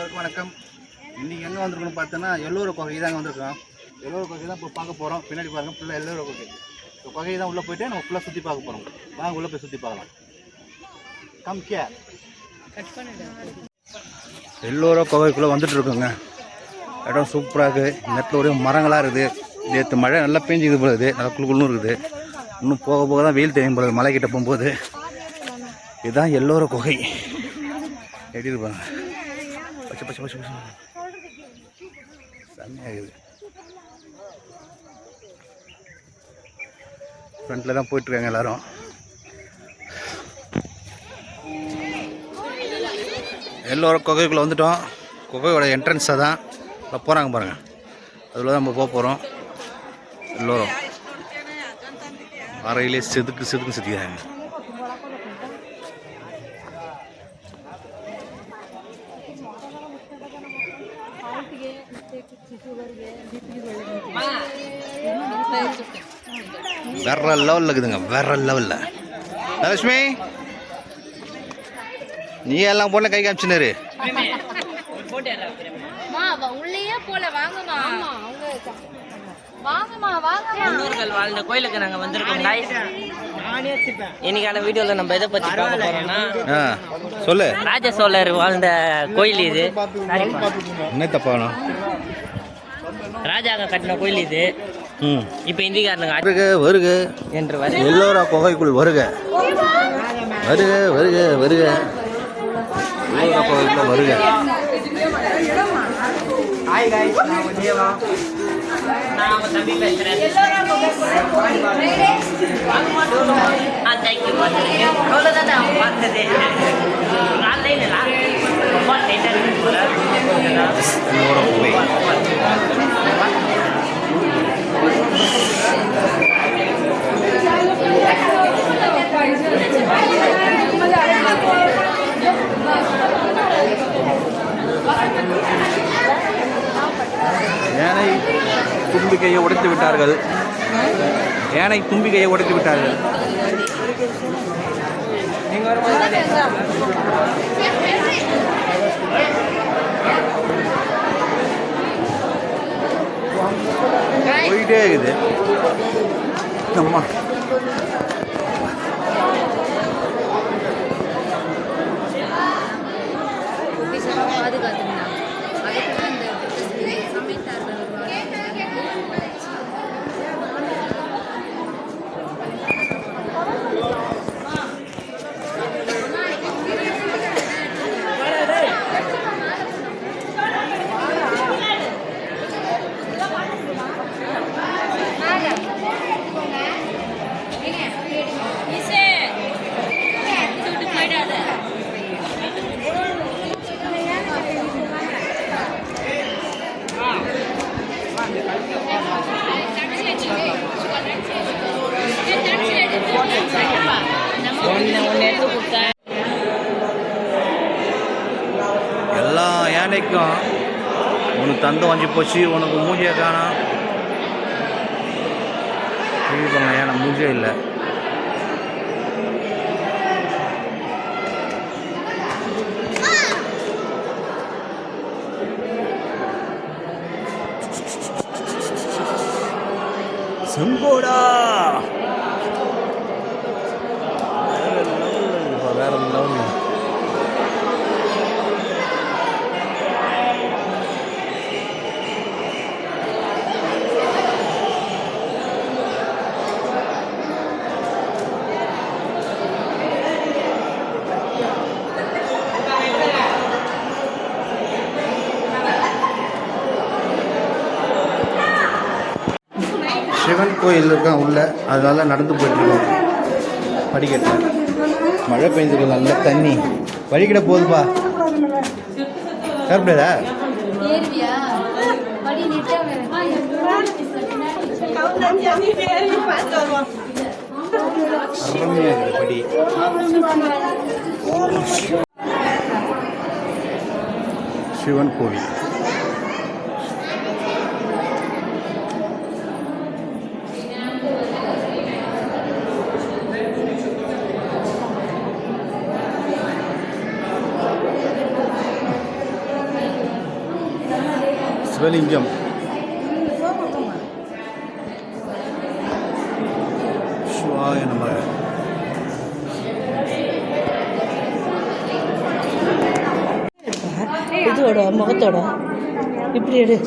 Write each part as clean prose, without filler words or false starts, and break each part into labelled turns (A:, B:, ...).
A: எல்லோருக்கும் வணக்கம். இன்றைக்கி எங்கே வந்திருக்கோன்னு பார்த்தோன்னா எல்லோரு குகை தாங்க வந்திருக்கோம். எல்லோரு குகை தான் இப்போ பார்க்க போகிறோம். பின்னாடி பாருங்கள் ஃபுல்லாக எல்லோரு குகை. இப்போ குகை தான் உள்ளே போய்ட்டு நம்ம ஃபுல்லாக சுற்றி பார்க்க போகிறோம். வாங்க உள்ளே போய் சுற்றி பார்க்கலாம். Come care. எல்லோரும் குகைக்குள்ளே வந்துட்டு இருக்கோங்க. இடம் சூப்பராக இருக்குது. இந்த இடத்துல ஒரே மரங்களாக இருக்குது. நேற்று மழை நல்லா பேஞ்சிக்குது போகுது. நல்லா குழுக்குள்ளும் இருக்குது. இன்னும் போக போக தான் வெயில் தெரியும் போகுது மலைக்கிட்ட போகும்போது. இதுதான் எல்லோரும் குகை. எப்படி இருப்பாங்க பச்சை பச்சை பச்சை பச்சை செம்மையாகுது. ஃப்ரண்ட்டில் தான் போயிட்டுருக்காங்க எல்லோரும். எல்லோரும் குகைக்குள்ளே வந்துட்டோம். குகையோட என்ட்ரன்ஸாக தான் போகிறாங்க பாருங்கள். அதில் தான் நம்ம போக போகிறோம். எல்லோரும் அறையிலே செதுக்கு செதுக்கிறாங்க. வேற லெவலில் இருக்குதுங்க. வேற லெவலில். லட்சுமி நீ எல்லாம் போன கை காமிச்சுனாரு.
B: முன்னோர்கள் வாழ்ந்த கோயிலுக்கு நாங்கள் வந்திருக்கோம். இன்னைக்கான வீடியோவில் நம்ம எதை பற்றி பார்க்க போறோம்னா,
A: சொல்லு.
B: ராஜ சோழர் வாழ்ந்த கோயில் இது.
A: என்ன தப்பானோ
B: ராஜாங்க கட்டின கோயில் இது. இப்போ இந்திக்காரனுங்க
A: வருக வருக
B: என்று வருக.
A: எல்லோரும் குகைக்குள் வருக வருக வருக வருக. எல்லோரும் குகைக்குள்ள வருக.
B: ஹாய் गाइस, நான் தேவா. நான் தம்பி பேசுறேன். Thank you. அவ்வளோதான் நான் பார்த்தது. ஆன்லைனில் ரொம்ப டைட்டாக இருக்குது.
A: எல்லோரும் குகை. யானை தும்பிக்கையை உடைத்து விட்டார்கள். யானை தும்பிக்கையை உடைத்து விட்டார்கள். போயிட்டே இருக்குது. அம்மா எல்லா யானைக்கும் உனக்கு தந்தம் வாங்கி போச்சு, உனக்கு மூஞ்சியை காணோம். யானை மூஞ்சே இல்லை. செங்கோடா வேற லெவல். சிவன் கோயில் இருக்கான் உள்ள, அதனால நடந்து போயிட்டுருக்கோம். படிக்கட்டு மழை பெஞ்சது, நல்ல தண்ணி வழிக்கிட போகுதுப்பா. கரெக்டா படி. சிவன் கோவில். சிவலிங்கம். சிவாய நம.
C: இதோட முகத்தோட இப்படி எடு.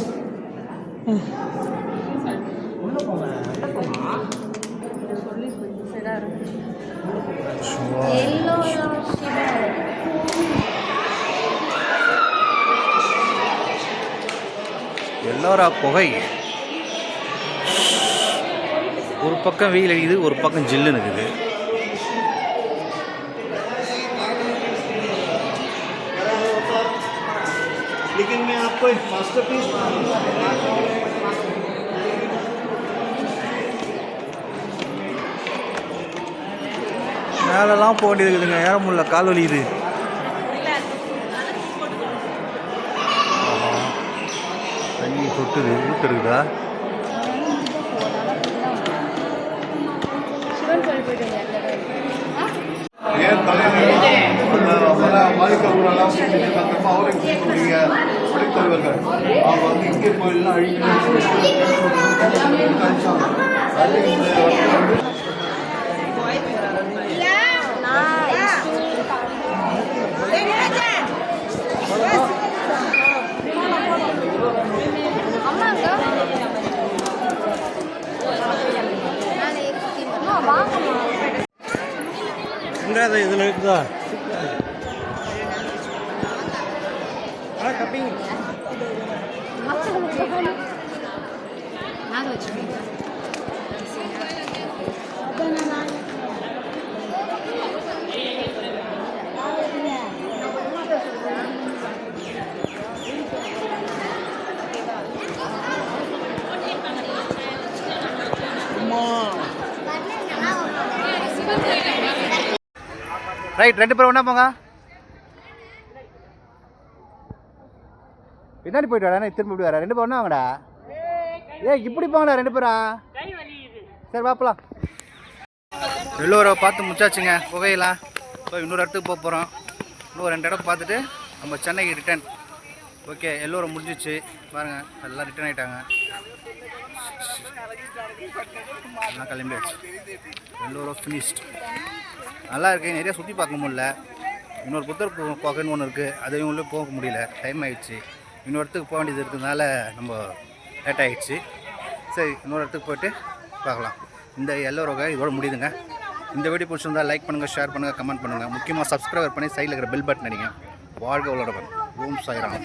A: எல்லோரா புகை. ஒரு பக்கம் வெயில் அடிக்குது, ஒரு பக்கம் ஜில்லுன்னு இருக்குது. மேலெல்லாம் போக வேண்டியது இருக்குதுங்க, ஏற முடியல, கால் வலிக்குது. தண்ணி சொட்டுது, ஊற்று இருக்குதா?
D: படித்தவர்கள் அவங்க வந்து இங்கே கோயிலெலாம்
A: அழிஞ்சு இதில் இருக்குதா? ரைட், 2 பேரும் ஒன்றா போங்க. பின்னாடி போயிட்டு வரா, திரும்பி இப்படி வரா. 2 பேரும் ஒன்றா வாங்கடா. இப்படி போங்கடா 2 பேரும். சரி பாப்பலாம். எல்லோரை பார்த்து முடிச்சாச்சுங்க புகையெல்லாம். இப்போ இன்னொரு இடத்துக்கு போக போகிறோம். இன்னும் 2 இடம் பார்த்துட்டு நம்ம சென்னைக்கு ரிட்டர்ன். ஓகே, எல்லோரும் முடிஞ்சிச்சு பாருங்கள், எல்லாம் ரிட்டர்ன் ஆகிட்டாங்க. எல்லாம் கிளம்பியாச்சு. எல்லோரும் ஃபினிஷ்ட். நல்லா இருக்குது, நிறையா சுற்றி பார்க்க முடியல. இன்னொரு புத்தர் குகைன்னு ஒன்று இருக்குது, அதையும் உள்ளே போக முடியல, டைம் ஆகிடுச்சு. இன்னொரு இடத்துக்கு போக வேண்டியது இருக்கிறதுனால நம்ம லேட் ஆகிடுச்சு. சரி, இன்னொரு இடத்துக்கு போய்ட்டு பார்க்கலாம். இந்த எல்லோரும் இதோட முடியுதுங்க. இந்த வீடியோ பிடிச்சிருந்தால் லைக் பண்ணுங்கள், ஷேர் பண்ணுங்கள், கமெண்ட் பண்ணுங்கள். முக்கியமாக சப்ஸ்கிரைபர் பண்ணி சைடில் இருக்கிற பெல் பட்டன் அடிங்க. வாழ்க வளமுடன். ஓம் சாய்ராம்.